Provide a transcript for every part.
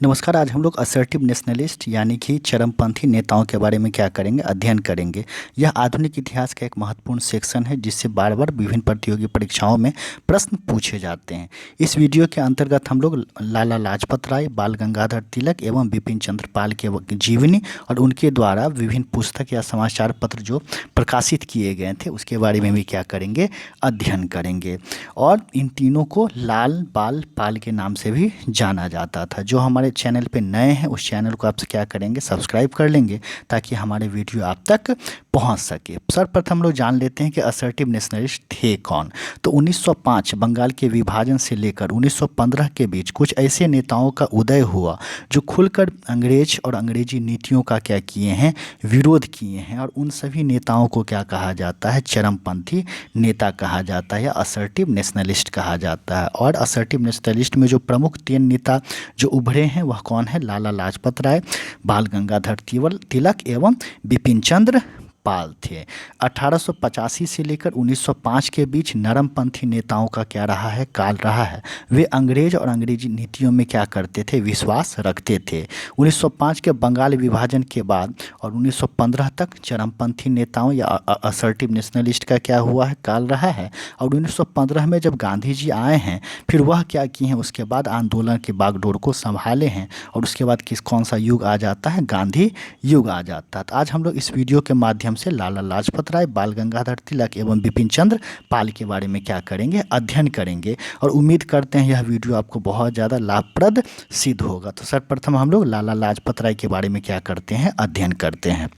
नमस्कार। आज हम लोग असर्टिव नेशनलिस्ट यानी कि चरमपंथी नेताओं के बारे में क्या करेंगे, अध्ययन करेंगे। यह आधुनिक इतिहास का एक महत्वपूर्ण सेक्शन है जिससे बार बार विभिन्न प्रतियोगी परीक्षाओं में प्रश्न पूछे जाते हैं। इस वीडियो के अंतर्गत हम लोग लाला लाजपत राय, बाल गंगाधर तिलक एवं बिपिन चंद्र पाल के जीवनी और उनके द्वारा विभिन्न पुस्तक या समाचार पत्र जो प्रकाशित किए गए थे उसके बारे में भी क्या करेंगे, अध्ययन करेंगे। और इन तीनों को लाल बाल पाल के नाम से भी जाना जाता था। जो हमारे चैनल पे नए हैं उस चैनल को आप क्या करेंगे, सब्सक्राइब कर लेंगे ताकि हमारे वीडियो आप तक पहुंच सके। सर्वप्रथम हम लोग जान लेते हैं कि असर्टिव नेशनलिस्ट थे कौन। तो 1905 बंगाल के विभाजन से लेकर 1915 के बीच कुछ ऐसे नेताओं का उदय हुआ जो खुलकर अंग्रेज और अंग्रेजी नीतियों का क्या किए हैं, विरोध किए हैं। और उन सभी नेताओं को क्या कहा जाता है, चरमपंथी नेता कहा जाता है या असर्टिव नेशनलिस्ट कहा जाता है। और असर्टिव नेशनलिस्ट में जो प्रमुख 3 नेता जो उभरे हैं वह कौन है, लाला लाजपत राय, बाल गंगाधर तिलक एवं बिपिन चंद्र पाल थे। 1885 से लेकर 1905 के बीच नरमपंथी नेताओं का क्या रहा है, काल रहा है। वे अंग्रेज और अंग्रेजी नीतियों में क्या करते थे, विश्वास रखते थे। 1905 के बंगाल विभाजन के बाद और 1915 तक चरमपंथी नेताओं या असर्टिव नेशनलिस्ट का क्या हुआ है, काल रहा है। और 1915 में जब गांधी जी आए हैं फिर वह क्या किए हैं, उसके बाद आंदोलन के बागडोर को संभाले हैं। और उसके बाद कौन सा युग आ जाता है, गांधी युग आ जाता है। तो आज हम लोग इस वीडियो के माध्यम से लाला लाजपत राय, बाल गंगाधर तिलक एवं बिपिन चंद्र पाल के बारे में क्या करेंगे, अध्ययन करेंगे। और उम्मीद करते हैं यह वीडियो आपको बहुत ज़्यादा लाभप्रद सिद्ध होगा। तो सर्वप्रथम हम लोग लाला लाजपत राय के बारे में क्या करते हैं, अध्ययन करते हैं।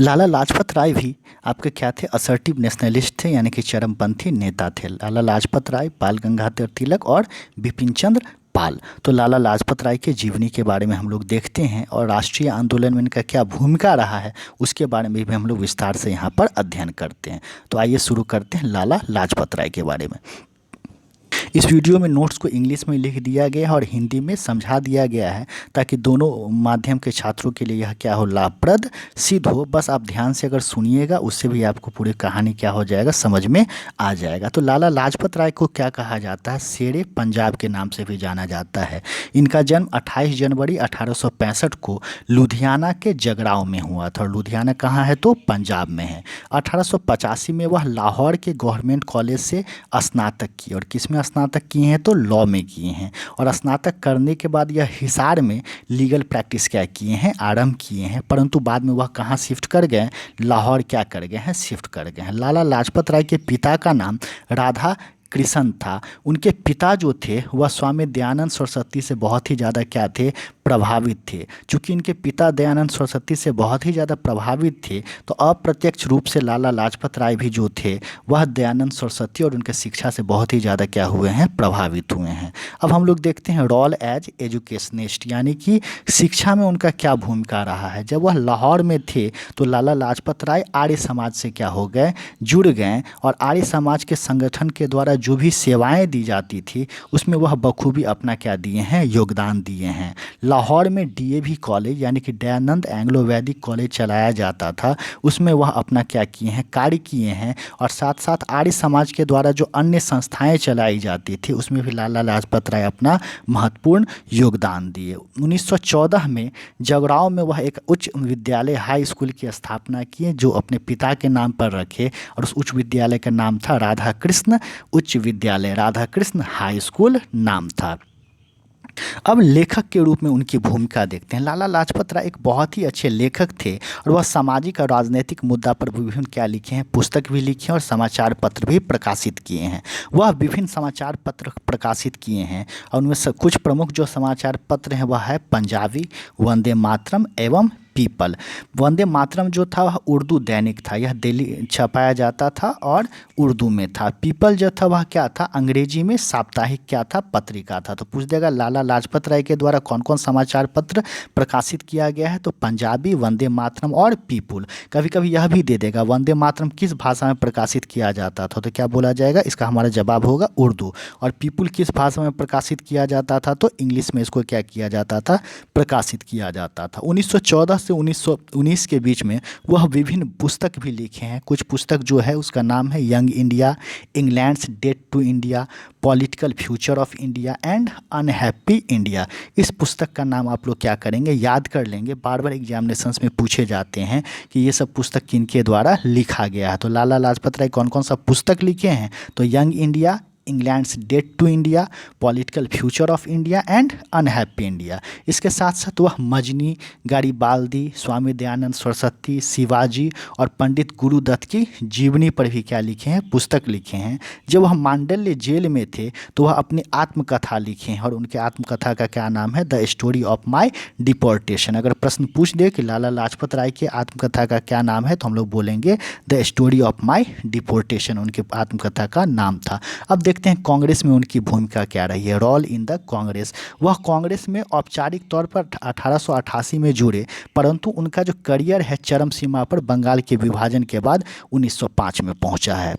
लाला लाजपत राय भी आपके क्या थे, असर्टिव नेशनलिस्ट थे यानी कि चरमपंथी नेता थे। लाला लाजपत राय, बाल गंगाधर तिलक और बिपिन चंद्र पाल। तो लाला लाजपत राय के जीवनी के बारे में हम लोग देखते हैं और राष्ट्रीय आंदोलन में इनका क्या भूमिका रहा है उसके बारे में भी हम लोग विस्तार से यहाँ पर अध्ययन करते हैं। तो आइए शुरू करते हैं लाला लाजपत राय के बारे में। इस वीडियो में नोट्स को इंग्लिश में लिख दिया गया है और हिंदी में समझा दिया गया है ताकि दोनों माध्यम के छात्रों के लिए यह क्या हो, लाभप्रद सिद्ध हो। बस आप ध्यान से अगर सुनिएगा उससे भी आपको पूरी कहानी क्या हो जाएगा, समझ में आ जाएगा। तो लाला लाजपत राय को क्या कहा जाता है, शेरे पंजाब के नाम से भी जाना जाता है। इनका जन्म 28 जनवरी 1865 को लुधियाना के जगरांव में हुआ था। और लुधियाना कहाँ है, तो पंजाब में है। 1885 में वह लाहौर के गवर्नमेंट कॉलेज से स्नातक की, और किस में स्नातक किए हैं, तो लॉ में किए हैं। और स्नातक करने के बाद यह हिसार में लीगल प्रैक्टिस क्या किए हैं, आरंभ किए हैं। परंतु बाद में वह कहाँ शिफ्ट कर गए, लाहौर क्या कर गए हैं, शिफ्ट कर गए हैं। लाला लाजपत राय के पिता का नाम राधा कृष्ण था। उनके पिता जो थे वह स्वामी दयानंद सरस्वती से बहुत ही ज़्यादा क्या थे, प्रभावित थे। चूँकि इनके पिता दयानंद सरस्वती से बहुत ही ज़्यादा प्रभावित थे तो अप्रत्यक्ष रूप से लाला लाजपत राय भी जो थे वह दयानंद सरस्वती और उनके शिक्षा से बहुत ही ज़्यादा क्या हुए हैं, प्रभावित हुए हैं। अब हम लोग देखते हैं रोल एज एजुकेशनिस्ट यानी कि शिक्षा में उनका क्या भूमिका रहा है। जब वह लाहौर में थे तो लाला लाजपत राय आर्य समाज से क्या हो गए, जुड़ गए। और आर्य समाज के संगठन के द्वारा जो भी सेवाएं दी जाती थी उसमें वह बखूबी अपना क्या दिए हैं, योगदान दिए हैं। लाहौर में डीएवी कॉलेज यानी कि दयानंद एंग्लो वैदिक कॉलेज चलाया जाता था, उसमें वह अपना क्या किए हैं, कार्य किए हैं। और साथ साथ आर्य समाज के द्वारा जो अन्य संस्थाएं चलाई जाती थी उसमें भी लाला लाजपत राय अपना महत्वपूर्ण योगदान दिए। 1914 में जगरांव में वह एक उच्च विद्यालय हाई स्कूल की स्थापना किए जो अपने पिता के नाम पर रखे। और उस उच्च विद्यालय का नाम था राधा कृष्ण उच्च विद्यालय, राधा कृष्ण हाई स्कूल नाम था। अब लेखक के रूप में उनकी भूमिका देखते हैं। लाला लाजपत राय एक बहुत ही अच्छे लेखक थे और वह सामाजिक और राजनीतिक मुद्दा पर विभिन्न क्या लिखे हैं, पुस्तक भी लिखे हैं और समाचार पत्र भी प्रकाशित किए हैं। वह विभिन्न समाचार पत्र प्रकाशित किए हैं और उनमें से कुछ प्रमुख जो समाचार पत्र हैं वह है पंजाबी, वंदे मातरम एवं पीपल। वंदे मातरम जो था वह उर्दू दैनिक था, यह दिल्ली छपाया जाता था और उर्दू में था। पीपल जो था वह क्या था, अंग्रेजी में साप्ताहिक क्या था, पत्रिका था। तो पूछ देगा लाला लाजपत राय के द्वारा कौन कौन समाचार पत्र प्रकाशित किया गया है, तो पंजाबी, वंदे मातरम और पीपल। कभी कभी यह भी दे देगा वंदे मातरम किस भाषा में प्रकाशित किया जाता था, तो क्या बोला जाएगा, इसका हमारा जवाब होगा उर्दू। और पीपल किस भाषा में प्रकाशित किया जाता था, तो इंग्लिश में इसको क्या किया जाता था, प्रकाशित किया जाता था। 1914 से 1919 के बीच में वह विभिन्न पुस्तक भी लिखे हैं। कुछ पुस्तक जो है उसका नाम है Young India, England's Debt to India, Political Future of India and Unhappy India. इस पुस्तक का नाम आप लोग क्या करेंगे, याद कर लेंगे। बार बार एग्जामिनेशंस में पूछे जाते हैं कि ये सब पुस्तक किनके द्वारा लिखा गया है। तो लाला लाजपत राय कौन कौन सा पुस्तक लिखे हैं, तो Young India, England's Debt to India, Political Future of India and Unhappy India. इसके साथ साथ वह मजनी, गारिबाल्दी, स्वामी दयानंद सरस्वती, शिवाजी और पंडित गुरुदत्त की जीवनी पर भी क्या लिखे हैं, पुस्तक लिखे हैं। जब वह मांडल्य जेल में थे तो वह अपनी आत्मकथा लिखे हैं और उनके आत्मकथा का क्या नाम है, the story of my deportation. अगर प्रश्न पूछ दे कि लाला लाजपत राय के आत्मकथा का क्या नाम है तो हम लोग बोलेंगे the story of my deportation उनके आत्मकथा का नाम था। अब देखते हैं कांग्रेस में उनकी भूमिका क्या रही है, रोल इन द कांग्रेस। वह कांग्रेस में औपचारिक तौर पर 1888 में जुड़े, परंतु उनका जो करियर है चरम सीमा पर बंगाल के विभाजन के बाद 1905 में पहुंचा है।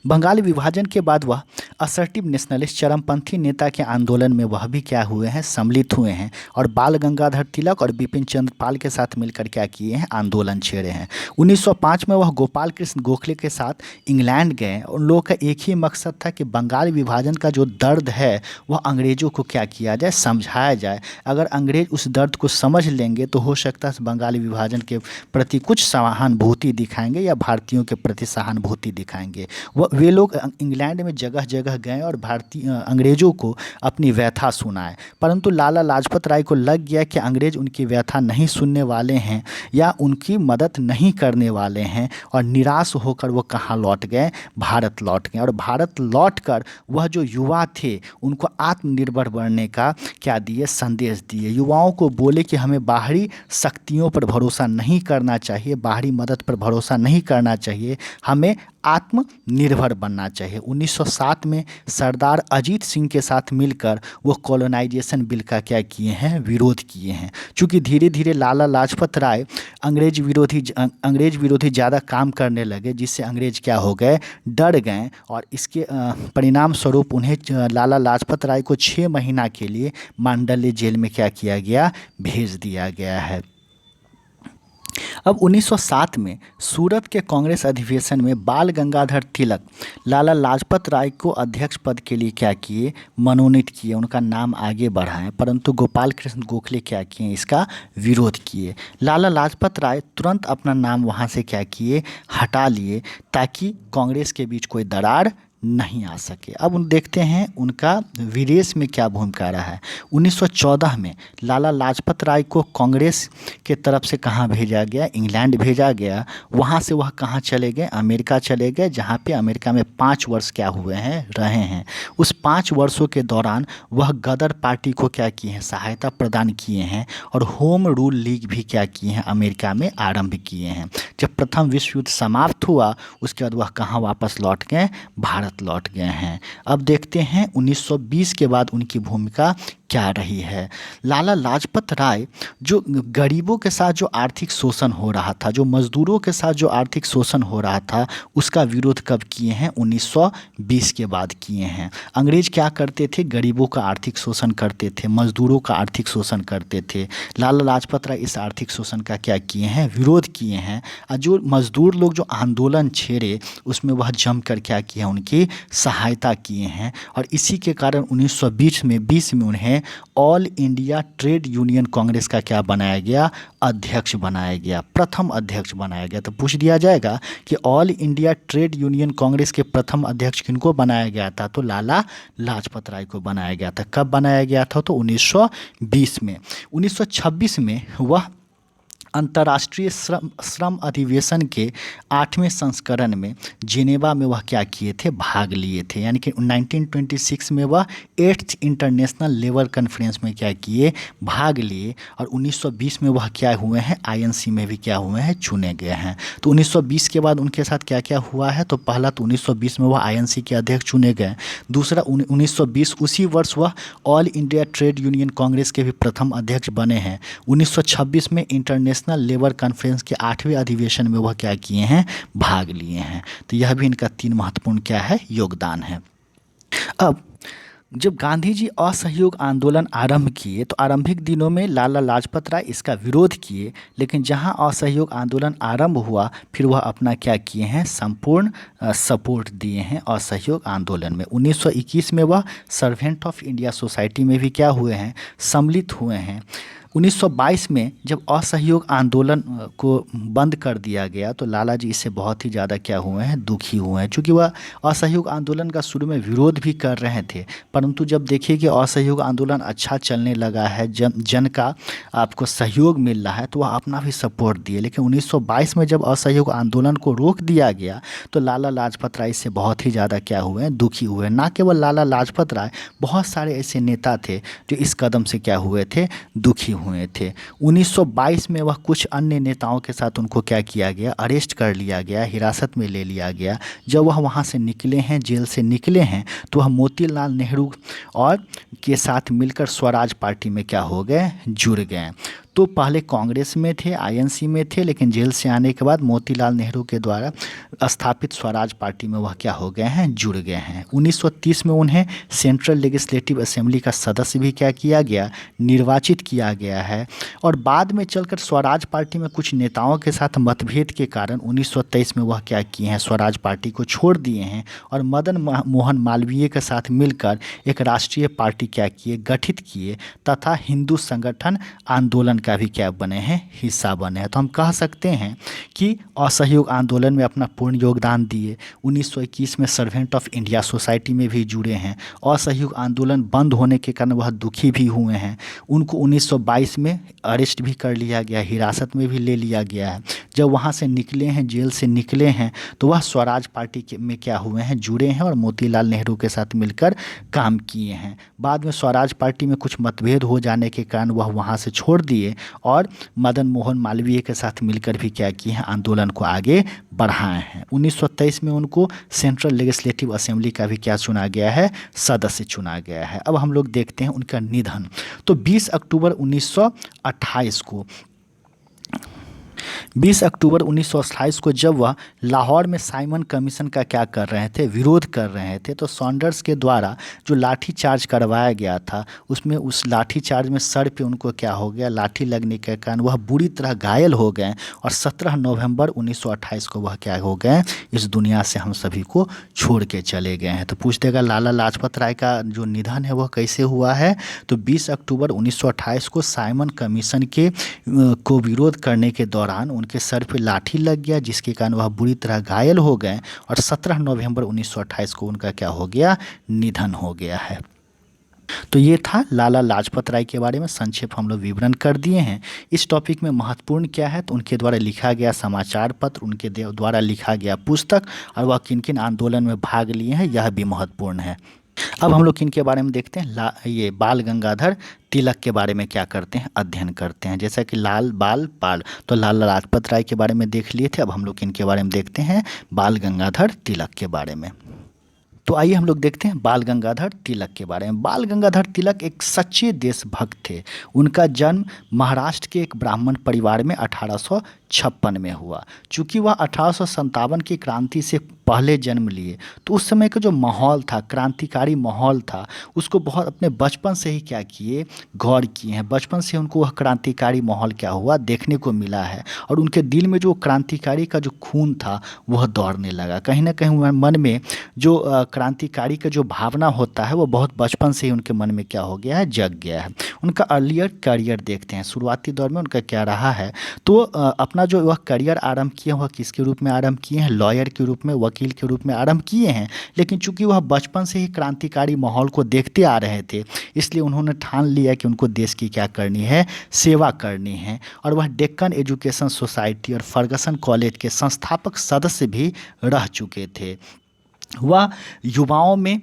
बंगाल विभाजन के बाद वह असर्टिव नेशनलिस्ट चरमपंथी नेता के आंदोलन में वह भी क्या हुए हैं, सम्मिलित हुए हैं और बाल गंगाधर तिलक और बिपिन चंद्र पाल के साथ मिलकर क्या किए हैं, आंदोलन छेड़े हैं। 1905 में वह गोपाल कृष्ण गोखले के साथ इंग्लैंड गए। उन लोगों का एक ही मकसद था कि बंगाल विभाजन का जो दर्द है वह अंग्रेज़ों को क्या किया जाए, समझाया जाए। अगर अंग्रेज उस दर्द को समझ लेंगे तो हो सकता है बंगाली विभाजन के प्रति कुछ सहानुभूति दिखाएंगे या भारतीयों के प्रति सहानुभूति दिखाएंगे। वे लोग इंग्लैंड में जगह जगह गए और भारतीय अंग्रेज़ों को अपनी व्यथा सुनाए, परंतु लाला लाजपत राय को लग गया कि अंग्रेज़ उनकी व्यथा नहीं सुनने वाले हैं या उनकी मदद नहीं करने वाले हैं और निराश होकर वो कहाँ लौट गए, भारत लौट गए। और भारत लौटकर वह जो युवा थे उनको आत्मनिर्भर बनने का क्या दिए, संदेश दिए। युवाओं को बोले कि हमें बाहरी शक्तियों पर भरोसा नहीं करना चाहिए, बाहरी मदद पर भरोसा नहीं करना चाहिए, हमें आत्मनिर्भर बनना चाहिए। 1907 में सरदार अजीत सिंह के साथ मिलकर वो कॉलोनाइजेशन बिल का क्या किए हैं, विरोध किए हैं। चूँकि धीरे धीरे लाला लाजपत राय अंग्रेज विरोधी ज़्यादा काम करने लगे, जिससे अंग्रेज क्या हो गए, डर गए और इसके परिणाम स्वरूप उन्हें लाला लाजपत राय को 6 महीना के लिए मांडल्य जेल में क्या किया गया, भेज दिया गया है। अब 1907 में सूरत के कांग्रेस अधिवेशन में बाल गंगाधर तिलक लाला लाजपत राय को अध्यक्ष पद के लिए क्या किए, मनोनीत किए, उनका नाम आगे बढ़ाएं, परंतु गोपाल कृष्ण गोखले क्या किए, इसका विरोध किए। लाला लाजपत राय तुरंत अपना नाम वहां से क्या किए, हटा लिए, ताकि कांग्रेस के बीच कोई दरार नहीं आ सके। अब देखते हैं उनका विदेश में क्या भूमिका रहा है। 1914 में लाला लाजपत राय को कांग्रेस के तरफ से कहाँ भेजा गया, इंग्लैंड भेजा गया। वहाँ से वह कहाँ चले गए, अमेरिका चले गए, जहाँ पे अमेरिका में 5 वर्ष क्या हुए हैं, रहे हैं। उस 5 वर्षों के दौरान वह गदर पार्टी को क्या किए हैं, सहायता प्रदान किए हैं और होम रूल लीग भी क्या किए हैं, अमेरिका में आरंभ किए हैं। जब प्रथम विश्व युद्ध समाप्त हुआ उसके बाद वह कहाँ वापस लौट गए, भारत लौट गए हैं। अब देखते हैं 1920 के बाद उनकी भूमिका क्या रही है। लाला लाजपत राय जो गरीबों के साथ जो आर्थिक शोषण हो रहा था, जो मजदूरों के साथ जो आर्थिक शोषण हो रहा था, उसका विरोध कब किए हैं, 1920 के बाद किए हैं। अंग्रेज क्या करते थे, गरीबों का आर्थिक शोषण करते थे, मजदूरों का आर्थिक शोषण करते थे। लाला लाजपत राय इस आर्थिक शोषण का क्या किए हैं, विरोध किए हैं। और जो मजदूर लोग जो आंदोलन छेड़े उसमें वह जमकर क्या किया, उनकी सहायता किए हैं और इसी के कारण 1920 में उन्हें all India trade union Congress का क्या बनाया गया, अध्यक्ष बनाया गया, प्रथम अध्यक्ष बनाया गया। तो पूछ दिया जाएगा कि all India trade union Congress के प्रथम अध्यक्ष किनको बनाया गया था, तो लाला लाजपत राय को बनाया गया था। कब बनाया गया था, तो 1920 में। 1926 में वह अंतर्राष्ट्रीय श्रम अधिवेशन के 8वें संस्करण में जिनेवा में वह क्या किए थे, भाग लिए थे। यानी कि 1926 में वह 8th इंटरनेशनल लेबर कॉन्फ्रेंस में क्या किए, भाग लिए और 1920 में वह क्या हुए हैं, आईएनसी में भी क्या हुए हैं, चुने गए हैं। तो 1920 के बाद उनके साथ क्या क्या हुआ है, तो पहला तो 1920 में वह आईएनसी के अध्यक्ष चुने गए। दूसरा 1920 उसी वर्ष वह all India trade union Congress के भी प्रथम अध्यक्ष बने हैं। 1926 में इंटरनेशनल लेबर कॉन्फ्रेंस के 8वें अधिवेशन में वह क्या किए हैं, भाग लिए हैं। तो यह भी इनका 3 महत्वपूर्ण क्या है, योगदान है। अब जब गांधी जी असहयोग आंदोलन आरंभ किए तो आरंभिक दिनों में लाला लाजपत राय इसका विरोध किए, लेकिन जहां असहयोग आंदोलन आरंभ हुआ फिर वह अपना क्या किए हैं, संपूर्ण सपोर्ट दिए हैं असहयोग आंदोलन में। 1921 में वह सर्वेंट ऑफ इंडिया सोसाइटी में भी क्या हुए हैं, सम्मिलित हुए हैं। 1922 में जब असहयोग आंदोलन को बंद कर दिया गया तो लाला जी इससे बहुत ही ज़्यादा क्या हुए हैं, दुखी हुए हैं, क्योंकि वह असहयोग आंदोलन का शुरू में विरोध भी कर रहे थे, परंतु जब देखिए कि असहयोग आंदोलन अच्छा चलने लगा है, जन का आपको सहयोग मिल रहा है, तो वह अपना भी सपोर्ट दिए। लेकिन 1922 में जब असहयोग आंदोलन को रोक दिया गया तो लाला लाजपत राय इससे बहुत ही ज़्यादा क्या हुए हैं, दुखी हुए। ना केवल लाला लाजपत राय, बहुत सारे ऐसे नेता थे जो इस कदम से क्या हुए थे, दुखी हुए थे। 1922 में वह कुछ अन्य नेताओं के साथ उनको क्या किया गया, अरेस्ट कर लिया गया, हिरासत में ले लिया गया। जब वह वहाँ से निकले हैं, जेल से निकले हैं, तो वह मोतीलाल नेहरू और के साथ मिलकर स्वराज पार्टी में क्या हो गए, जुड़ गए। तो पहले कांग्रेस में थे, आईएनसी में थे, लेकिन जेल से आने के बाद मोतीलाल नेहरू के द्वारा स्थापित स्वराज पार्टी में वह क्या हो गए हैं, जुड़ गए हैं। 1930 में उन्हें सेंट्रल लेजिस्लेटिव असेंबली का सदस्य भी क्या किया गया, निर्वाचित किया गया है। और बाद में चलकर स्वराज पार्टी में कुछ नेताओं के साथ मतभेद के कारण 1923 में वह क्या किए हैं, स्वराज पार्टी को छोड़ दिए हैं और मदन मोहन मालवीय के साथ मिलकर एक राष्ट्रीय पार्टी क्या किए, गठित किए तथा हिंदू संगठन आंदोलन का भी क्या बने हैं, हिस्सा बने हैं। तो हम कह सकते हैं कि असहयोग आंदोलन में अपना पूर्ण योगदान दिए। 1921 में सर्वेंट ऑफ इंडिया सोसाइटी में भी जुड़े हैं। असहयोग आंदोलन बंद होने के कारण वह दुखी भी हुए हैं। उनको 1922 में अरेस्ट भी कर लिया गया, हिरासत में भी ले लिया गया है। जब वहाँ से निकले हैं, जेल से निकले हैं, तो वह स्वराज पार्टी में क्या हुए हैं, जुड़े हैं और मोतीलाल नेहरू के साथ मिलकर काम किए हैं। बाद में स्वराज पार्टी में कुछ मतभेद हो जाने के कारण वह वहाँ से छोड़ दिए और मदन मोहन मालवीय के साथ मिलकर भी क्या किए हैं, आंदोलन को आगे बढ़ाए हैं। 1923 में उनको सेंट्रल लेजिस्लेटिव असेंबली का भी क्या चुना गया है, सदस्य चुना गया है। अब हम लोग देखते हैं उनका निधन। तो 20 अक्टूबर 1928 को जब वह लाहौर में साइमन कमीशन का क्या कर रहे थे, विरोध कर रहे थे, तो सॉन्डर्स के द्वारा जो लाठी चार्ज करवाया गया था उसमें उस लाठी चार्ज में सर पे उनको क्या हो गया, लाठी लगने के कारण वह बुरी तरह घायल हो गए और 17 नवंबर 1928 को वह क्या हो गए, इस दुनिया से हम सभी को छोड़ के चले गए हैं। तो पूछ देगा लाला लाजपत राय का जो निधन है वह कैसे हुआ है, तो 20 अक्टूबर 1928 को साइमन कमीशन के को विरोध करने के दौरान उनके सर पे लाठी लग गया, जिसके कारण वह बुरी तरह घायल हो गए और 17 नवंबर 1928 को उनका क्या हो गया, निधन हो गया है। तो ये था लाला लाजपत राय के बारे में संक्षेप हम लोग विवरण कर दिए हैं। इस टॉपिक में महत्वपूर्ण क्या है, तो उनके द्वारा लिखा गया समाचार पत्र, उनके द्वारा लिखा गया पुस्तक और वह किन किन आंदोलन में भाग लिए हैं, यह भी महत्वपूर्ण है। अब हम लोग इनके बारे में देखते हैं। ये बाल गंगाधर तिलक के बारे में क्या करते हैं, अध्ययन करते हैं। जैसा कि लाल बाल पाल, तो लाला लाजपत राय के बारे में देख लिए थे। अब हम लोग इनके बारे में देखते हैं बाल गंगाधर तिलक के बारे में। तो आइए हम लोग देखते हैं बाल गंगाधर तिलक के बारे में। बाल गंगाधर तिलक एक सच्चे देशभक्त थे। उनका जन्म महाराष्ट्र के एक ब्राह्मण परिवार में 1856 में हुआ। चूँकि वह 1857 की क्रांति से पहले जन्म लिए, तो उस समय का जो माहौल था, क्रांतिकारी माहौल था, उसको बहुत अपने बचपन से ही क्या किए, गौर किए हैं। बचपन से उनको वह क्रांतिकारी माहौल क्या हुआ, देखने को मिला है और उनके दिल में जो क्रांतिकारी का जो खून था वह दौड़ने लगा। कहीं ना कहीं मन में जो क्रांतिकारी का जो भावना होता है वो बहुत बचपन से ही उनके मन में क्या हो गया है, जग गया है। उनका अर्लियर करियर देखते हैं, शुरुआती दौर में उनका क्या रहा है। तो अपना जो वह करियर आरंभ किए वह किसके रूप में आरंभ किए हैं, लॉयर के रूप में, वकील के रूप में आरंभ किए हैं। लेकिन चूंकि वह बचपन से ही क्रांतिकारी माहौल को देखते आ रहे थे, इसलिए उन्होंने ठान लिया कि उनको देश की क्या करनी है, सेवा करनी है। और वह डेक्कन एजुकेशन सोसाइटी और फर्गसन कॉलेज के संस्थापक सदस्य भी रह चुके थे। वह युवाओं में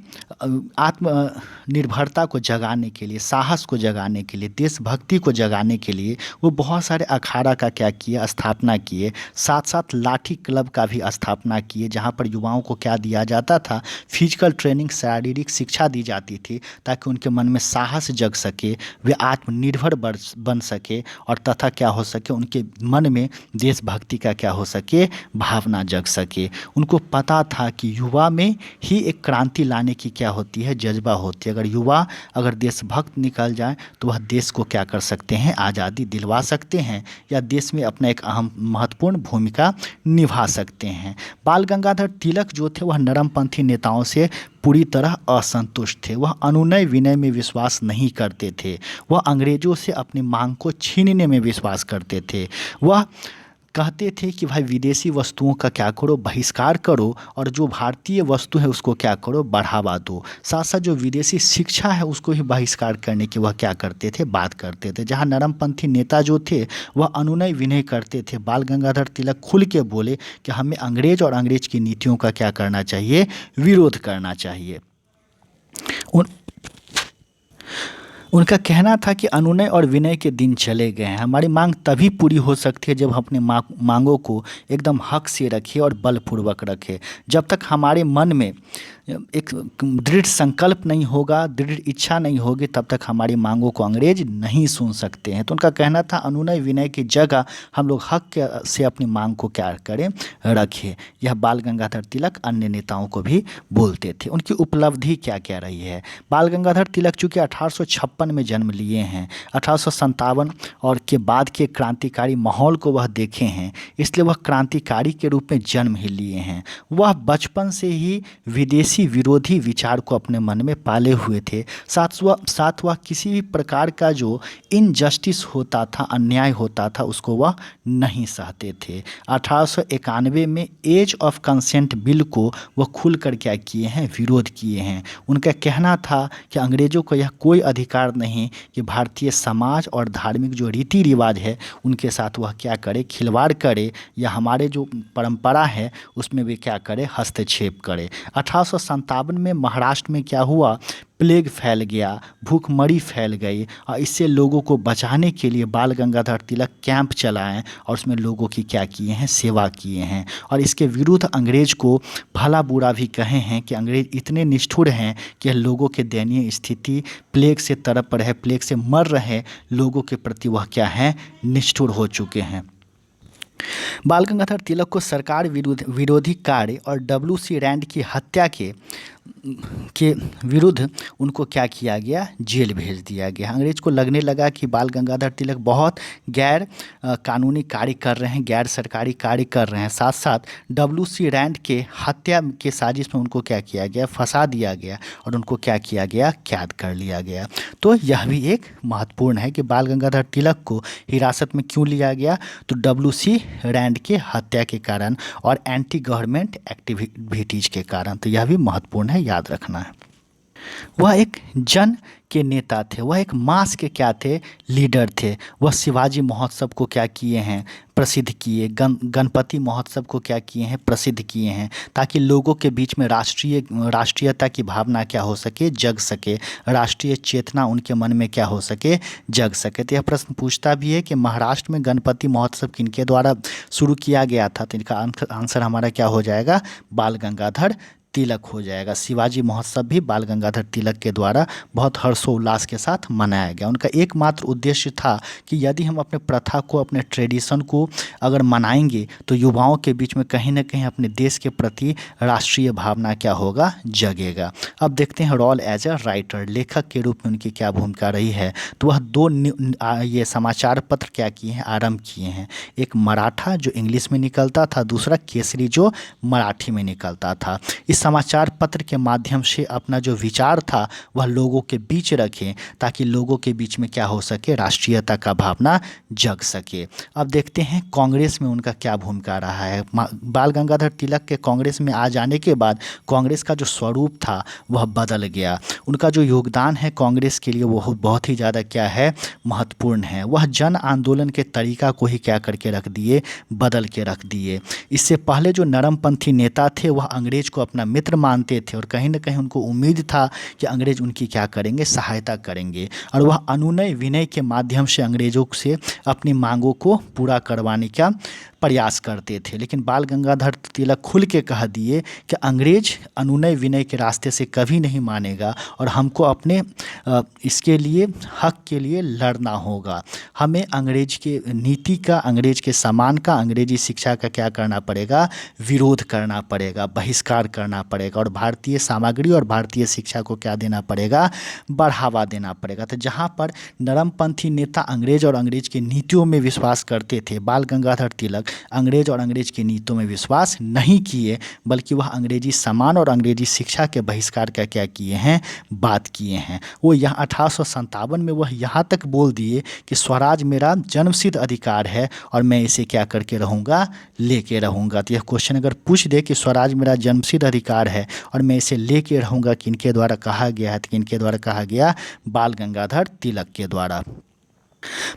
आत्मनिर्भरता को जगाने के लिए, साहस को जगाने के लिए, देशभक्ति को जगाने के लिए वो बहुत सारे अखाड़ा का क्या किए, स्थापना किए। साथ साथ लाठी क्लब का भी स्थापना किए, जहाँ पर युवाओं को क्या दिया जाता था, फिजिकल ट्रेनिंग, शारीरिक शिक्षा दी जाती थी, ताकि उनके मन में साहस जग सके, वे आत्मनिर्भर बन सके और तथा क्या हो सके, उनके मन में देशभक्ति का क्या हो सके, भावना जग सके। उनको पता था कि युवा में में ही एक क्रांति लाने की क्या होती है, जज्बा होती है। अगर युवा अगर देशभक्त निकल जाए तो वह देश को क्या कर सकते हैं, आज़ादी दिलवा सकते हैं या देश में अपना एक अहम महत्वपूर्ण भूमिका निभा सकते हैं। बाल गंगाधर तिलक जो थे वह नरमपंथी नेताओं से पूरी तरह असंतुष्ट थे। वह अनुनय विनय में विश्वास नहीं करते थे। वह अंग्रेजों से अपनी मांग को छीनने में विश्वास करते थे। वह कहते थे कि भाई विदेशी वस्तुओं का क्या करो, बहिष्कार करो, और जो भारतीय वस्तु है उसको क्या करो, बढ़ावा दो। साथ साथ जो विदेशी शिक्षा है उसको ही बहिष्कार करने की वह क्या करते थे, बात करते थे। जहाँ नरमपंथी नेता जो थे वह अनुनय विनय करते थे। बाल गंगाधर तिलक खुल के बोले कि हमें अंग्रेज और अंग्रेज की नीतियों का क्या करना चाहिए, विरोध करना चाहिए। उन उनका कहना था कि अनुनय और विनय के दिन चले गए हैं। हमारी मांग तभी पूरी हो सकती है जब हम अपने मांगों को एकदम हक से रखें और बलपूर्वक रखें। जब तक हमारे मन में एक दृढ़ संकल्प नहीं होगा, दृढ़ इच्छा नहीं होगी, तब तक हमारी मांगों को अंग्रेज नहीं सुन सकते हैं। तो उनका कहना था अनुनय विनय की जगह हम लोग हक से अपनी मांग को क्या करें, रखें। यह बाल गंगाधर तिलक अन्य नेताओं को भी बोलते थे। उनकी उपलब्धि क्या क्या रही है। बाल गंगाधर तिलक चूँकि 1856 में जन्म लिए हैं, 1857 और के बाद के क्रांतिकारी माहौल को वह देखे हैं, इसलिए वह क्रांतिकारी के रूप में जन्म ही लिए हैं। वह बचपन से ही विदेशी विरोधी विचार को अपने मन में पाले हुए थे। साथ वह किसी भी प्रकार का जो इनजस्टिस होता था, अन्याय होता था, उसको वह नहीं सहते थे। 1891 में एज ऑफ कंसेंट बिल को वह खुल कर क्या किए हैं, विरोध किए हैं। उनका कहना था कि अंग्रेज़ों को यह कोई अधिकार नहीं कि भारतीय समाज और धार्मिक जो रीति रिवाज है उनके साथ वह क्या करे, खिलवाड़ करे, या हमारे जो परंपरा है उसमें भी क्या करे, हस्तक्षेप करे। 1857 में महाराष्ट्र में क्या हुआ, प्लेग फैल गया, भूखमरी फैल गई, और इससे लोगों को बचाने के लिए बाल गंगाधर तिलक कैंप चलाएं और उसमें लोगों की क्या किए हैं, सेवा किए हैं। और इसके विरुद्ध अंग्रेज को भला बुरा भी कहे हैं कि अंग्रेज इतने निष्ठुर हैं कि लोगों के दयनीय स्थिति, प्लेग से तड़प रहे, प्लेग से मर रहे लोगों के प्रति वह क्या हैं, निष्ठुर हो चुके हैं। बाल गंगाधर तिलक को सरकार विरोधी कार्य और W.C. रैंड की हत्या के विरुद्ध उनको क्या किया गया, जेल भेज दिया गया। अंग्रेज को लगने लगा कि बाल गंगाधर तिलक बहुत गैर कानूनी कार्य कर रहे हैं, गैर सरकारी कार्य कर रहे हैं। साथ साथ W.C. रैंड के हत्या के साजिश में उनको क्या किया गया, फंसा दिया गया और उनको क्या किया गया, कैद कर लिया गया। तो यह भी एक महत्वपूर्ण है कि बाल गंगाधर तिलक को हिरासत में क्यों लिया गया, तो W.C. रैंड के हत्या के कारण और एंटी गवर्नमेंट एक्टिविटीज़ के कारण। तो यह भी महत्वपूर्ण है, याद रखना है। वह एक जन के नेता थे, वह एक मास के क्या थे, लीडर थे। वह शिवाजी महोत्सव को क्या किए हैं, प्रसिद्ध किए, गणपति महोत्सव को क्या किए हैं, प्रसिद्ध किए हैं, ताकि लोगों के बीच में राष्ट्रीयता की भावना क्या हो सके, जग सके, राष्ट्रीय चेतना उनके मन में क्या हो सके, जग सके। तो यह प्रश्न पूछता भी है कि महाराष्ट्र में गणपति महोत्सव किनके द्वारा शुरू किया गया था, तो इनका आंसर हमारा क्या हो जाएगा, बाल गंगाधर तिलक हो जाएगा। शिवाजी महोत्सव भी बाल गंगाधर तिलक के द्वारा बहुत हर्षोल्लास के साथ मनाया गया। उनका एकमात्र उद्देश्य था कि यदि हम अपने प्रथा को, अपने ट्रेडिशन को अगर मनाएंगे तो युवाओं के बीच में कहीं ना कहीं अपने देश के प्रति राष्ट्रीय भावना क्या होगा, जगेगा। अब देखते हैं रोल एज अ राइटर, लेखक के रूप में उनकी क्या भूमिका रही है। तो वह ये समाचार पत्र क्या किए हैं, आरंभ किए हैं। एक मराठा जो इंग्लिश में निकलता था, दूसरा केसरी जो मराठी में निकलता था। इस समाचार पत्र के माध्यम से अपना जो विचार था वह लोगों के बीच रखें, ताकि लोगों के बीच में क्या हो सके, राष्ट्रीयता का भावना जग सके। अब देखते हैं कांग्रेस में उनका क्या भूमिका रहा है। बाल गंगाधर तिलक के कांग्रेस में आ जाने के बाद कांग्रेस का जो स्वरूप था वह बदल गया। उनका जो योगदान है कांग्रेस के लिए वो बहुत ही ज़्यादा क्या है, महत्वपूर्ण है। वह जन आंदोलन के तरीका को ही क्या करके रख दिए, बदल के रख दिए। इससे पहले जो नरमपंथी नेता थे वह अंग्रेज को अपना मित्र मानते थे और कहीं ना कहीं उनको उम्मीद था कि अंग्रेज उनकी क्या करेंगे, सहायता करेंगे, और वह अनुनय विनय के माध्यम से अंग्रेजों से अपनी मांगों को पूरा करवाने का प्रयास करते थे। लेकिन बाल गंगाधर तिलक खुल के कह दिए कि अंग्रेज अनुनय विनय के रास्ते से कभी नहीं मानेगा और हमको अपने इसके लिए, हक के लिए लड़ना होगा। हमें अंग्रेज के नीति का, अंग्रेज के सम्मान का, अंग्रेजी शिक्षा का क्या करना पड़ेगा, विरोध करना पड़ेगा, बहिष्कार करना पड़ेगा और भारतीय सामग्री और भारतीय शिक्षा को क्या देना पड़ेगा, बढ़ावा देना पड़ेगा। तो जहाँ पर नरमपंथी नेता अंग्रेज और अंग्रेज की नीतियों में विश्वास करते थे, बाल गंगाधर तिलक अंग्रेज और अंग्रेज की नीतियों में विश्वास नहीं किए, बल्कि वह अंग्रेजी सम्मान और अंग्रेजी शिक्षा के बहिष्कार का क्या किए हैं, बात किए हैं। वो यहाँ 1857 में वह यहाँ तक बोल दिए कि स्वराज मेरा जन्मसिद्ध अधिकार है और मैं इसे क्या करके रहूँगा, लेके रहूँगा। तो यह क्वेश्चन अगर पूछ दे कि स्वराज मेरा जन्मसिद्ध अधिकार है और मैं इसे लेके रहूँगा, किनके द्वारा कहा गया है, तो किनके द्वारा कहा गया, बाल गंगाधर तिलक के द्वारा।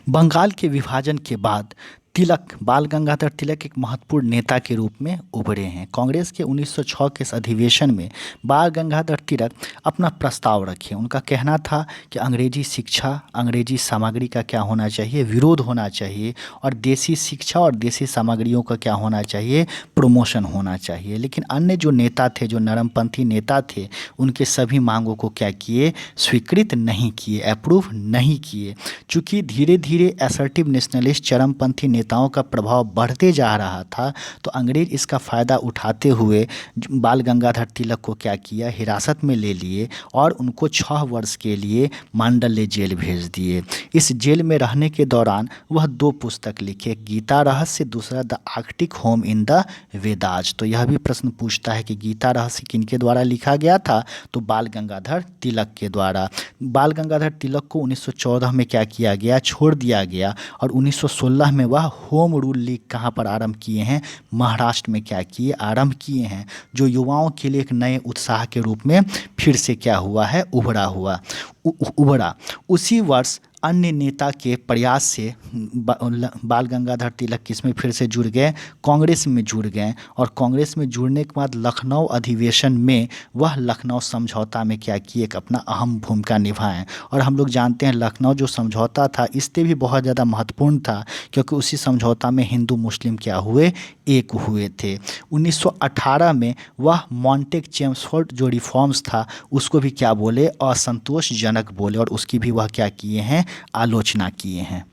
बंगाल के विभाजन के बाद तिलक, बाल गंगाधर तिलक एक महत्वपूर्ण नेता के रूप में उभरे हैं। कांग्रेस के 1906 के इस अधिवेशन में बाल गंगाधर तिलक अपना प्रस्ताव रखे। उनका कहना था कि अंग्रेजी शिक्षा, अंग्रेजी सामग्री का क्या होना चाहिए, विरोध होना चाहिए और देसी शिक्षा और देसी सामग्रियों का क्या होना चाहिए, प्रमोशन होना चाहिए। लेकिन अन्य जो नेता थे, जो नरमपंथी नेता थे, उनके सभी मांगों को क्या किए, स्वीकृत नहीं किए, अप्रूव नहीं किए। चूँकि धीरे धीरे असर्टिव नेशनलिस्ट चरमपंथी नेताओं का प्रभाव बढ़ते जा रहा था, तो अंग्रेज इसका फ़ायदा उठाते हुए बाल गंगाधर तिलक को क्या किया, हिरासत में ले लिए और उनको 6 वर्ष के लिए मांडल्य जेल भेज दिए। इस जेल में रहने के दौरान वह 2 पुस्तक लिखे, गीता रहस्य, दूसरा the Arctic home in the Vedas. तो यह भी प्रश्न पूछता है कि गीता रहस्य किनके द्वारा लिखा गया था, तो बाल गंगाधर तिलक के द्वारा। बाल गंगाधर तिलक को 1914 में क्या किया गया, छोड़ दिया गया और 1916 में वह होम रूल लीग कहाँ पर आरंभ किए हैं, महाराष्ट्र में क्या किए, आरंभ किए हैं, जो युवाओं के लिए एक नए उत्साह के रूप में फिर से क्या हुआ है, उभरा। उसी वर्ष अन्य नेता के प्रयास से बाल गंगाधर तिलक किसमें फिर से जुड़ गए, कांग्रेस में जुड़ गए और कांग्रेस में जुड़ने के बाद लखनऊ अधिवेशन में वह लखनऊ समझौता में क्या किए, एक अपना अहम भूमिका निभाएं। और हम लोग जानते हैं लखनऊ जो समझौता था इससे भी बहुत ज़्यादा महत्वपूर्ण था, क्योंकि उसी समझौता में हिंदू मुस्लिम क्या हुए, एक हुए थे। 1918 में वह मॉन्टेग चेम्सफोर्ड जो रिफॉर्म्स था उसको भी क्या बोले, असंतोषजनक बोले और उसकी भी वह क्या किए हैं, आलोचना किए हैं।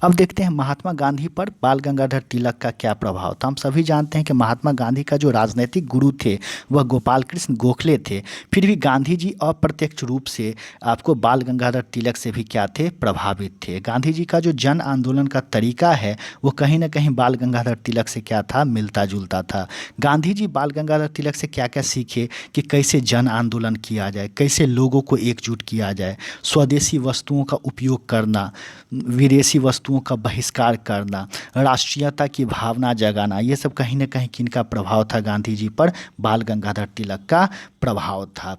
अब देखते हैं महात्मा गांधी पर बाल गंगाधर तिलक का क्या प्रभाव था। हम सभी जानते हैं कि महात्मा गांधी का जो राजनीतिक गुरु थे वह गोपाल कृष्ण गोखले थे, फिर भी गांधी जी अप्रत्यक्ष रूप से आपको बाल गंगाधर तिलक से भी क्या थे, प्रभावित थे। गांधी जी का जो जन आंदोलन का तरीका है वो कहीं ना कहीं बाल गंगाधर तिलक से क्या था, मिलता जुलता था। गांधी जी बाल गंगाधर तिलक से क्या क्या सीखे कि कैसे जन आंदोलन किया जाए, कैसे लोगों को एकजुट किया जाए, स्वदेशी वस्तुओं का उपयोग करना, विदेशी वस्तुओं का बहिष्कार करना, राष्ट्रीयता की भावना जगाना, ये सब कहीं ना कहीं किनका प्रभाव था, गांधी जी पर बाल गंगाधर तिलक का प्रभाव था।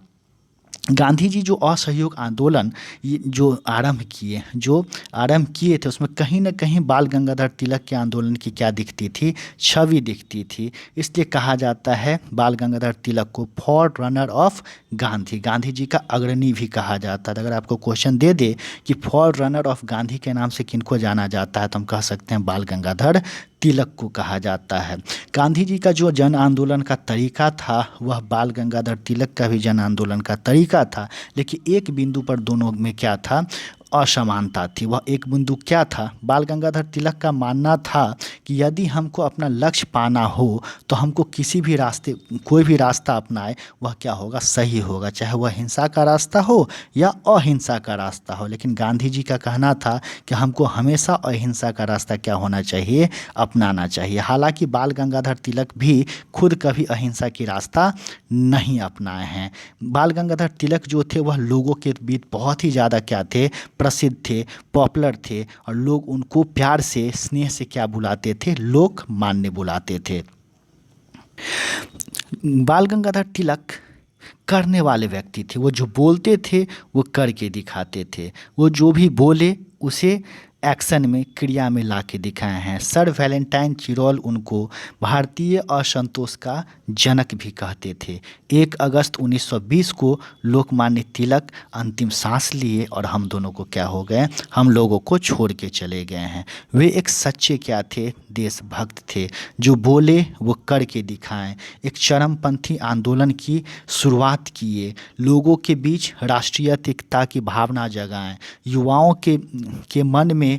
गांधी जी जो असहयोग आंदोलन जो आरंभ किए थे उसमें कहीं ना कहीं बाल गंगाधर तिलक के आंदोलन की क्या दिखती थी, छवि दिखती थी। इसलिए कहा जाता है बाल गंगाधर तिलक को forerunner of Gandhi, Gandhi ji का अग्रणी भी कहा जाता है। अगर आपको क्वेश्चन दे दे कि फॉर रनर ऑफ गांधी के नाम से किनको जाना जाता है, तो हम कह सकते हैं बाल गंगाधर तिलक को कहा जाता है। गांधी जी का जो जन आंदोलन का तरीका था वह बाल गंगाधर तिलक का भी जन आंदोलन का तरीका था, लेकिन एक बिंदु पर दोनों में क्या था, असमानता थी। वह एक बिंदु क्या था, बाल गंगाधर तिलक का मानना था कि यदि हमको अपना लक्ष्य पाना हो तो हमको किसी भी रास्ते, कोई भी रास्ता अपनाए वह क्या होगा, सही होगा, चाहे वह हिंसा का रास्ता हो या अहिंसा का रास्ता हो। लेकिन गांधी जी का कहना था कि हमको हमेशा अहिंसा का रास्ता क्या होना चाहिए, अपनाना चाहिए। हालांकि बाल गंगाधर तिलक भी खुद कभी अहिंसा की रास्ता नहीं अपनाए हैं। बाल गंगाधर तिलक जो थे वह लोगों के बीच बहुत ही ज़्यादा क्या थे, प्रसिद्ध थे, पॉपुलर थे और लोग उनको प्यार से, स्नेह से क्या बुलाते थे, लोकमान्य बुलाते थे। बाल गंगाधर तिलक करने वाले व्यक्ति थे, वो जो बोलते थे वो करके दिखाते थे, वो जो भी बोले उसे एक्शन में, क्रिया में ला के दिखाए हैं। सर वैलेंटाइन चिरोल उनको भारतीय असंतोष का जनक भी कहते थे। 1 अगस्त 1920 को लोकमान्य तिलक अंतिम सांस लिए और हम दोनों को क्या हो गए, हम लोगों को छोड़ के चले गए हैं। वे एक सच्चे क्या थे, देशभक्त थे, जो बोले वो करके दिखाएं। एक चरमपंथी आंदोलन की शुरुआत किए, लोगों के बीच राष्ट्रीयता की भावना जगाएं, युवाओं के मन में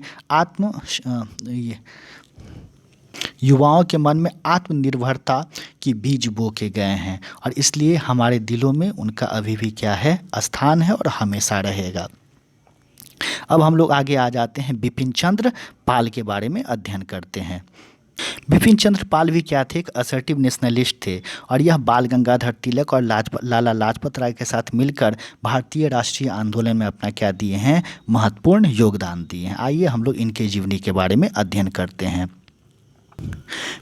युवाओं के मन में आत्मनिर्भरता की बीज बो के गए हैं और इसलिए हमारे दिलों में उनका अभी भी क्या है, स्थान है और हमेशा रहेगा। अब हम लोग आगे आ जाते हैं, बिपिन चंद्र पाल के बारे में अध्ययन करते हैं। बिपिन चंद्र पाल भी क्या थे, एक असर्टिव नेशनलिस्ट थे और यह बाल गंगाधर तिलक और लाला लाजपत राय के साथ मिलकर भारतीय राष्ट्रीय आंदोलन में अपना क्या दिए हैं, महत्वपूर्ण योगदान दिए हैं। आइए हम लोग इनके जीवनी के बारे में अध्ययन करते हैं।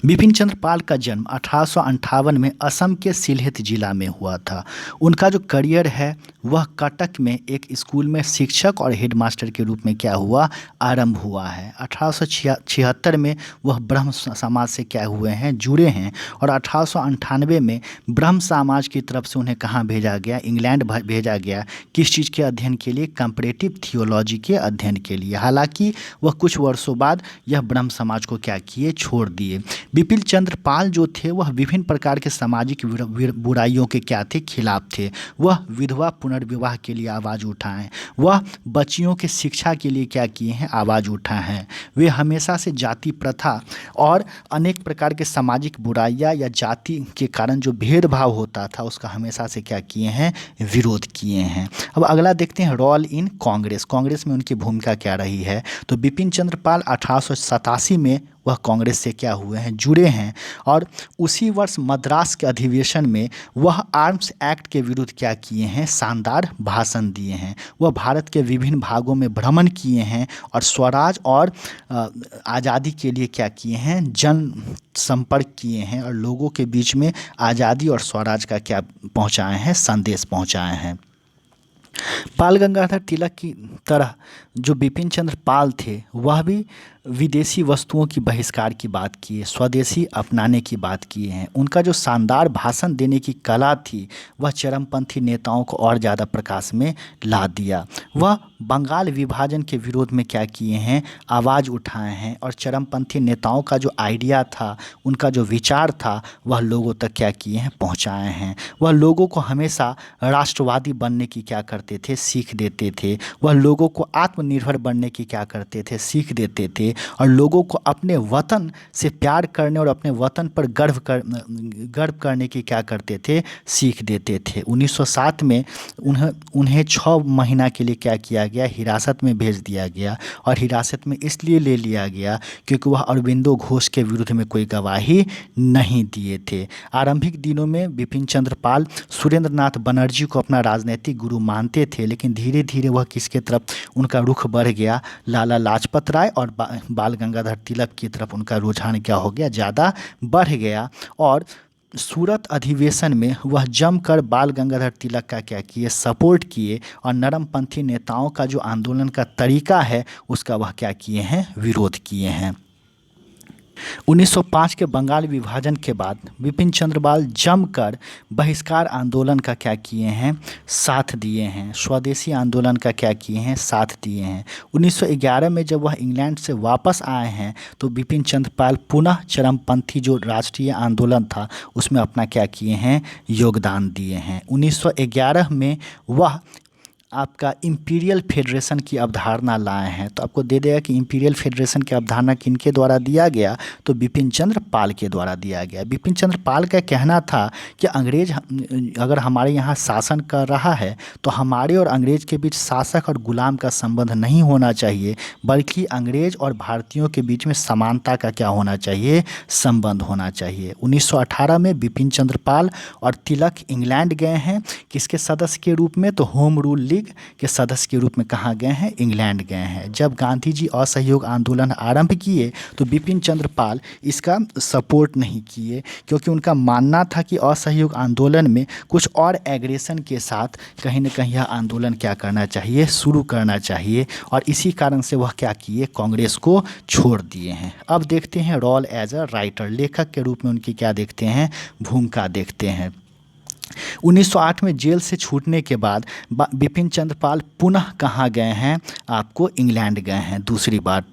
बिपिन चंद्र पाल का जन्म 1858 में असम के सिलहेट जिला में हुआ था। उनका जो करियर है वह कटक में एक स्कूल में शिक्षक और हेडमास्टर के रूप में क्या हुआ, आरंभ हुआ है। 1876 में वह ब्रह्म समाज से क्या हुए हैं, जुड़े हैं और 1898 में ब्रह्म समाज की तरफ से उन्हें कहाँ भेजा गया, इंग्लैंड भेजा गया। किस चीज़ के अध्ययन के लिए, कंपैरेटिव थियोलॉजी के अध्ययन के लिए। हालांकि वह कुछ वर्षों बाद यह ब्रह्म समाज को क्या किए, छोड़ दिए। बिपिन चंद्र पाल जो थे वह विभिन्न प्रकार के सामाजिक बुराइयों के क्या थे, खिलाफ थे। वह विधवा पुनर्विवाह के लिए आवाज़ उठाएं, वह बच्चियों के शिक्षा के लिए क्या किए हैं, आवाज़ उठाए हैं। वे हमेशा से जाति प्रथा और अनेक प्रकार के सामाजिक बुराइयां या जाति के कारण जो भेदभाव होता था उसका हमेशा से क्या किए हैं, विरोध किए हैं। अब अगला देखते हैं, रोल इन कांग्रेस। कांग्रेस में उनकी भूमिका क्या रही है। तो बिपिन चंद्र पाल 1887 में वह कांग्रेस से क्या हुए हैं, जुड़े हैं और उसी वर्ष मद्रास के अधिवेशन में वह आर्म्स एक्ट के विरुद्ध क्या किए हैं, शानदार भाषण दिए हैं। वह भारत के विभिन्न भागों में भ्रमण किए हैं और स्वराज और आज़ादी के लिए क्या किए हैं, जन संपर्क किए हैं और लोगों के बीच में आज़ादी और स्वराज का क्या पहुंचाए हैं, संदेश पहुंचाए हैं। बाल गंगाधर तिलक की तरह जो बिपिन चंद्र पाल थे वह भी विदेशी वस्तुओं की बहिष्कार की बात किए, स्वदेशी अपनाने की बात किए हैं। उनका जो शानदार भाषण देने की कला थी वह चरमपंथी नेताओं को और ज़्यादा प्रकाश में ला दिया। वह बंगाल विभाजन के विरोध में क्या किए हैं, आवाज़ उठाए हैं और चरमपंथी नेताओं का जो आइडिया था, उनका जो विचार था वह लोगों तक क्या किए हैं, पहुँचाए हैं। वह लोगों को हमेशा राष्ट्रवादी बनने की क्या करते थे, सीख देते थे। वह लोगों को आत्मनिर्भर बनने की क्या करते थे, सीख देते थे और लोगों को अपने वतन से प्यार करने और अपने वतन पर गर्व करने की क्या करते थे, सीख देते थे। 1907 में उन्हें 6 महीना के लिए क्या किया गया, हिरासत में भेज दिया गया और हिरासत में इसलिए ले लिया गया क्योंकि वह अरविंदो घोष के विरुद्ध में कोई गवाही नहीं दिए थे। आरंभिक दिनों में बिपिन चंद्र पाल सुरेंद्र नाथ बनर्जी को अपना राजनीतिक गुरु मानते थे, लेकिन धीरे धीरे वह किसके तरफ उनका रुख बढ़ गया, लाला लाजपत राय और बाल गंगाधर तिलक की तरफ उनका रुझान क्या हो गया, ज़्यादा बढ़ गया। और सूरत अधिवेशन में वह जमकर बाल गंगाधर तिलक का क्या किए, सपोर्ट किए और नरमपंथी नेताओं का जो आंदोलन का तरीका है उसका वह क्या किए हैं, विरोध किए हैं। 1905 के बंगाल विभाजन के बाद बिपिन चंद्र पाल जमकर बहिष्कार आंदोलन का क्या किए हैं, साथ दिए हैं। स्वदेशी आंदोलन का क्या किए हैं, साथ दिए हैं। 1911 में जब वह इंग्लैंड से वापस आए हैं तो बिपिन चंद्र पाल पुनः चरमपंथी जो राष्ट्रीय आंदोलन था उसमें अपना क्या किए हैं, योगदान दिए हैं। 1911 में वह आपका इंपीरियल फेडरेशन की अवधारणा लाए हैं। तो आपको दे देगा कि इंपीरियल फेडरेशन की अवधारणा किनके द्वारा दिया गया, तो बिपिन चंद्र पाल के द्वारा दिया गया। बिपिन चंद्र पाल का कहना था कि अंग्रेज अगर हमारे यहाँ शासन कर रहा है तो हमारे और अंग्रेज के बीच शासक और गुलाम का संबंध नहीं होना चाहिए, बल्कि अंग्रेज और भारतीयों के बीच में समानता का क्या होना चाहिए, संबंध होना चाहिए। 1918 में बिपिन चंद्र पाल और तिलक इंग्लैंड गए हैं, किसके सदस्य के रूप में, तो होम रूल लीग के सदस्य के रूप में कहाँ गए हैं, इंग्लैंड गए हैं। जब गांधी जी असहयोग आंदोलन आरंभ किए तो बिपिन चंद्र पाल इसका सपोर्ट नहीं किए, क्योंकि उनका मानना था कि असहयोग आंदोलन में कुछ और एग्रेशन के साथ कहीं न कहीं यह आंदोलन क्या करना चाहिए, शुरू करना चाहिए और इसी कारण से वह क्या किए, कांग्रेस को छोड़ दिए हैं। अब देखते हैं रोल एज अ राइटर, लेखक के रूप में उनकी क्या देखते हैं, भूमिका देखते हैं। 1908 में जेल से छूटने के बाद बिपिन चंद्र पाल पुनः कहाँ गए हैं, आपको इंग्लैंड गए हैं दूसरी बार।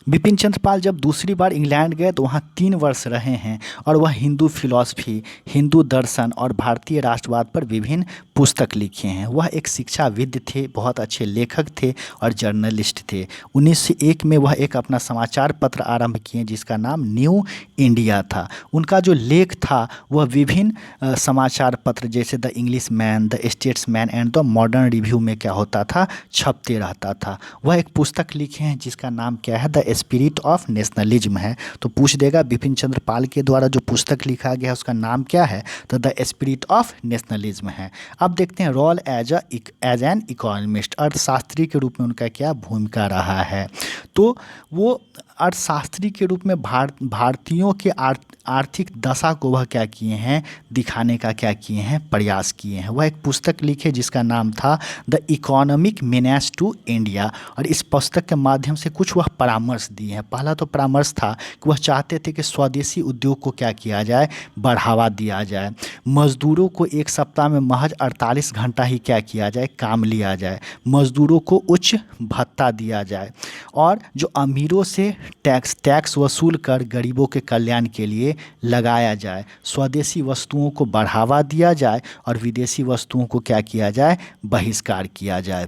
बिपिन चंद्र पाल जब दूसरी बार इंग्लैंड गए तो वहाँ 3 वर्ष रहे हैं और वह हिंदू फिलॉसफी, हिंदू दर्शन और भारतीय राष्ट्रवाद पर विभिन्न पुस्तक लिखे हैं। वह एक शिक्षाविद थे, बहुत अच्छे लेखक थे और जर्नलिस्ट थे। 1901 में वह एक अपना समाचार पत्र आरंभ किए जिसका नाम न्यू इंडिया था। उनका जो लेख था वह विभिन्न समाचार पत्र जैसे the English man, the statesman and the modern review में क्या होता था, छपते रहता था। वह एक पुस्तक लिखे हैं जिसका नाम क्या है, द स्पिरिट ऑफ नेशनलिज्म है। तो पूछ देगा बिपिन चंद्र पाल के द्वारा जो पुस्तक लिखा गया है उसका नाम क्या है, तो द स्पिरिट ऑफ नेशनलिज्म है। अब देखते हैं रोल एज एन इकोनॉमिस्ट, अर्थशास्त्री के रूप में उनका क्या भूमिका रहा है। तो वो अर्थशास्त्री के रूप में भारतीयों के आर्थिक दशा को वह क्या किए हैं, दिखाने का क्या किए हैं, प्रयास किए हैं। वह एक पुस्तक लिखे जिसका नाम था the Economic Menace to India, और इस पुस्तक के माध्यम से कुछ वह परामर्श दिए हैं। पहला तो परामर्श था कि वह चाहते थे कि स्वदेशी उद्योग को क्या किया जाए, बढ़ावा दिया जाए। मजदूरों को एक सप्ताह में महज 48 घंटा ही क्या किया जाए, काम लिया जाए। मजदूरों को उच्च भत्ता दिया जाए और जो अमीरों से टैक्स वसूल कर गरीबों के कल्याण के लिए लगाया जाए। स्वदेशी वस्तुओं को बढ़ावा दिया जाए और विदेशी वस्तुओं को क्या किया जाए, बहिष्कार किया जाए।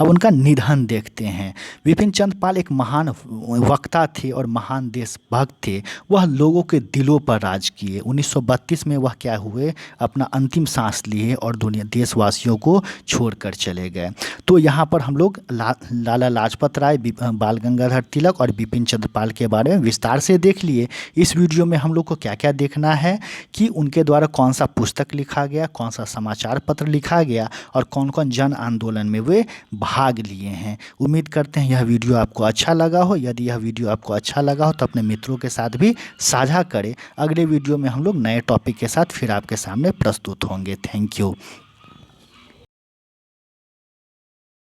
अब उनका निधन देखते हैं। विपिन चंद्र पाल एक महान वक्ता थे और महान देशभक्त थे। वह लोगों के दिलों पर राज किए। 1932 में वह क्या हुए, अपना अंतिम सांस लिए और देशवासियों को छोड़कर चले गए। तो यहाँ पर हम लोग लाला लाजपत राय, बाल गंगाधर तिलक और बिपिन चंद्र पाल के बारे में विस्तार से देख लिए। इस वीडियो में हम लोग को क्या क्या देखना है कि उनके द्वारा कौन सा पुस्तक लिखा गया, कौन सा समाचार पत्र लिखा गया और कौन कौन जन आंदोलन में वे भाग लिए हैं। उम्मीद करते हैं यह वीडियो आपको अच्छा लगा हो। यदि यह वीडियो आपको अच्छा लगा हो तो अपने मित्रों के साथ भी साझा करें। अगले वीडियो में हम लोग नए टॉपिक के साथ फिर आपके सामने प्रस्तुत होंगे। Thank you.